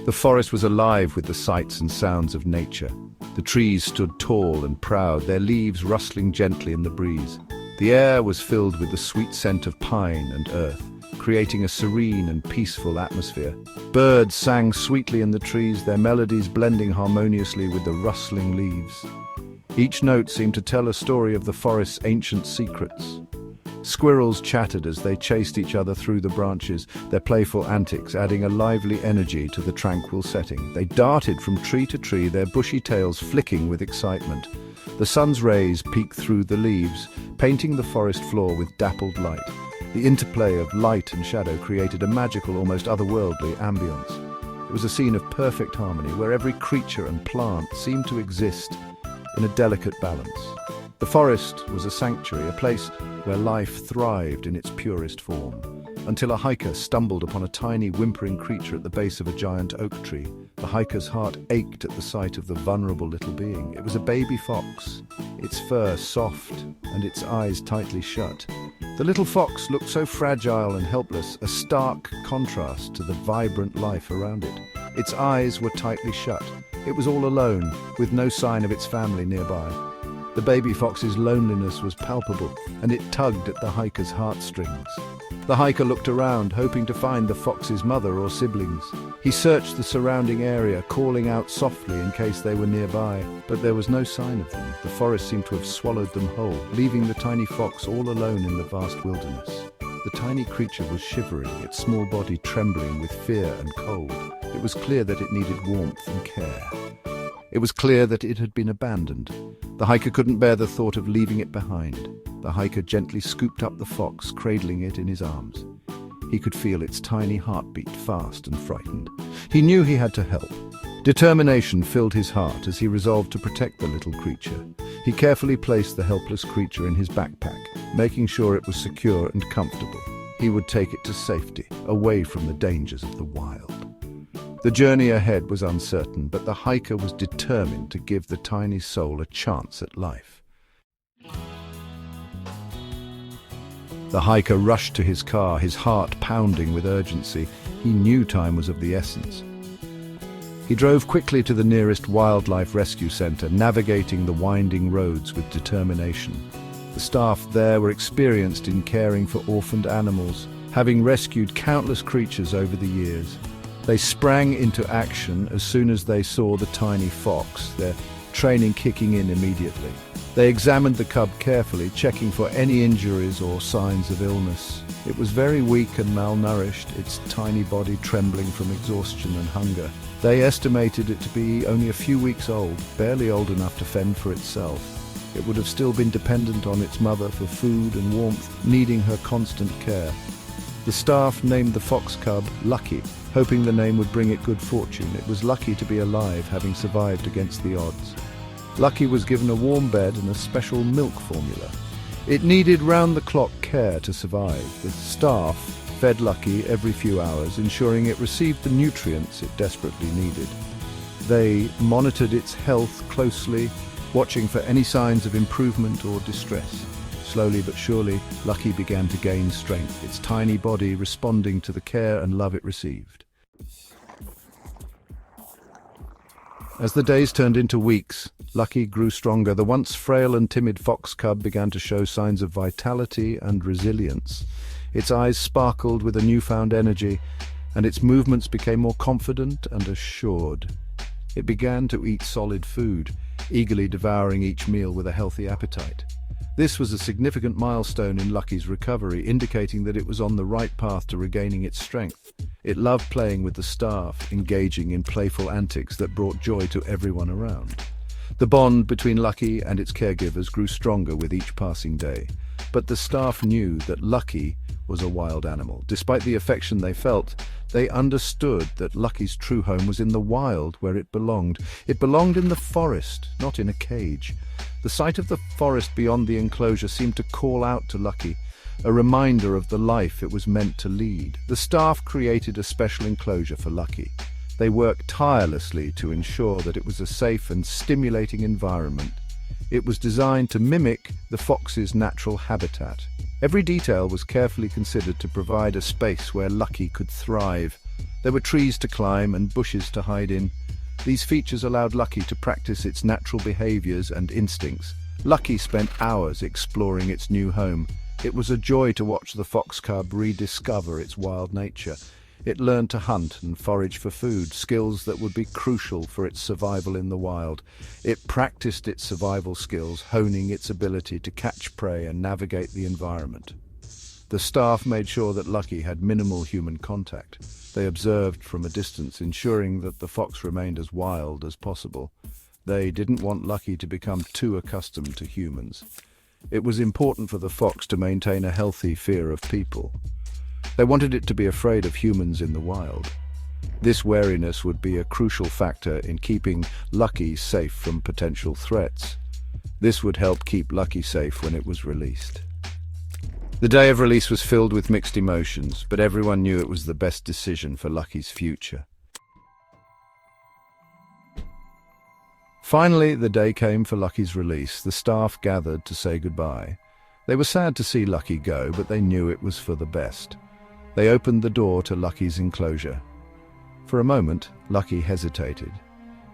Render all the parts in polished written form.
The forest was alive with the sights and sounds of nature. The trees stood tall and proud, their leaves rustling gently in the breeze. The air was filled with the sweet scent of pine and earth, creating a serene and peaceful atmosphere. Birds sang sweetly in the trees, their melodies blending harmoniously with the rustling leaves. Each note seemed to tell a story of the forest's ancient secrets. Squirrels chattered as they chased each other through the branches, their playful antics adding a lively energy to the tranquil setting. They darted from tree to tree, their bushy tails flicking with excitement. The sun's rays peeked through the leaves, painting the forest floor with dappled light. The interplay of light and shadow created a magical, almost otherworldly ambience. It was a scene of perfect harmony, where every creature and plant seemed to exist in a delicate balance. The forest was a sanctuary, a place where life thrived in its purest form, until a hiker stumbled upon a tiny, whimpering creature at the base of a giant oak tree. The hiker's heart ached at the sight of the vulnerable little being. It was a baby fox, its fur soft and its eyes tightly shut. The little fox looked so fragile and helpless, a stark contrast to the vibrant life around it. Its eyes were tightly shut. It was all alone, with no sign of its family nearby. The baby fox's loneliness was palpable, and it tugged at the hiker's heartstrings. The hiker looked around, hoping to find the fox's mother or siblings. He searched the surrounding area, calling out softly in case they were nearby, but there was no sign of them. The forest seemed to have swallowed them whole, leaving the tiny fox all alone in the vast wilderness. The tiny creature was shivering, its small body trembling with fear and cold. It was clear that it needed warmth and care. It was clear that it had been abandoned. The hiker couldn't bear the thought of leaving it behind. The hiker gently scooped up the fox, cradling it in his arms. He could feel its tiny heartbeat, fast and frightened. He knew he had to help. Determination filled his heart as he resolved to protect the little creature. He carefully placed the helpless creature in his backpack, making sure it was secure and comfortable. He would take it to safety, away from the dangers of the wild. The journey ahead was uncertain, but the hiker was determined to give the tiny soul a chance at life. The hiker rushed to his car, his heart pounding with urgency. He knew time was of the essence. He drove quickly to the nearest wildlife rescue center, navigating the winding roads with determination. The staff there were experienced in caring for orphaned animals, having rescued countless creatures over the years. They sprang into action as soon as they saw the tiny fox, their training kicking in immediately. They examined the cub carefully, checking for any injuries or signs of illness. It was very weak and malnourished, its tiny body trembling from exhaustion and hunger. They estimated it to be only a few weeks old, barely old enough to fend for itself. It would have still been dependent on its mother for food and warmth, needing her constant care. The staff named the fox cub Lucky, hoping the name would bring it good fortune. It was lucky to be alive, having survived against the odds. Lucky was given a warm bed and a special milk formula. It needed round-the-clock care to survive. The staff fed Lucky every few hours, ensuring it received the nutrients it desperately needed. They monitored its health closely, watching for any signs of improvement or distress. Slowly but surely, Lucky began to gain strength, its tiny body responding to the care and love it received. As the days turned into weeks, Lucky grew stronger. The once frail and timid fox cub began to show signs of vitality and resilience. Its eyes sparkled with a newfound energy, and its movements became more confident and assured. It began to eat solid food, eagerly devouring each meal with a healthy appetite. This was a significant milestone in Lucky's recovery, indicating that it was on the right path to regaining its strength. It loved playing with the staff, engaging in playful antics that brought joy to everyone around. The bond between Lucky and its caregivers grew stronger with each passing day. But the staff knew that Lucky was a wild animal. Despite the affection they felt, they understood that Lucky's true home was in the wild, where it belonged. It belonged in the forest, not in a cage. The sight of the forest beyond the enclosure seemed to call out to Lucky, a reminder of the life it was meant to lead. The staff created a special enclosure for Lucky. They worked tirelessly to ensure that it was a safe and stimulating environment. It was designed to mimic the fox's natural habitat. Every detail was carefully considered to provide a space where Lucky could thrive. There were trees to climb and bushes to hide in. These features allowed Lucky to practice its natural behaviors and instincts. Lucky spent hours exploring its new home. It was a joy to watch the fox cub rediscover its wild nature. It learned to hunt and forage for food, skills that would be crucial for its survival in the wild. It practiced its survival skills, honing its ability to catch prey and navigate the environment. The staff made sure that Lucky had minimal human contact. They observed from a distance, ensuring that the fox remained as wild as possible. They didn't want Lucky to become too accustomed to humans. It was important for the fox to maintain a healthy fear of people. They wanted it to be afraid of humans in the wild. This wariness would be a crucial factor in keeping Lucky safe from potential threats. This would help keep Lucky safe when it was released. The day of release was filled with mixed emotions, but everyone knew it was the best decision for Lucky's future. Finally, the day came for Lucky's release. The staff gathered to say goodbye. They were sad to see Lucky go, but they knew it was for the best. They opened the door to Lucky's enclosure. For a moment, Lucky hesitated.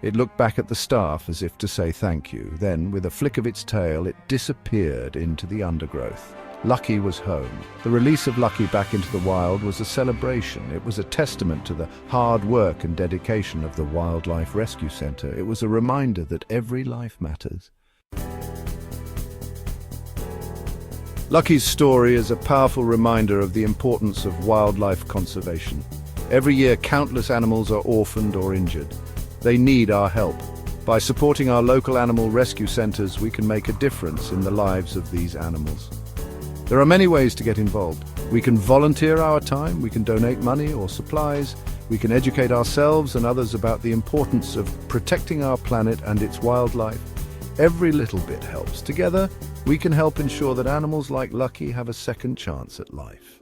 It looked back at the staff as if to say thank you. Then, with a flick of its tail, it disappeared into the undergrowth. Lucky was home. The release of Lucky back into the wild was a celebration. It was a testament to the hard work and dedication of the Wildlife Rescue Center. It was a reminder that every life matters. Lucky's story is a powerful reminder of the importance of wildlife conservation. Every year, countless animals are orphaned or injured. They need our help. By supporting our local animal rescue centers, we can make a difference in the lives of these animals. There are many ways to get involved. We can volunteer our time, we can donate money or supplies, we can educate ourselves and others about the importance of protecting our planet and its wildlife. Every little bit helps. Together, we can help ensure that animals like Lucky have a second chance at life.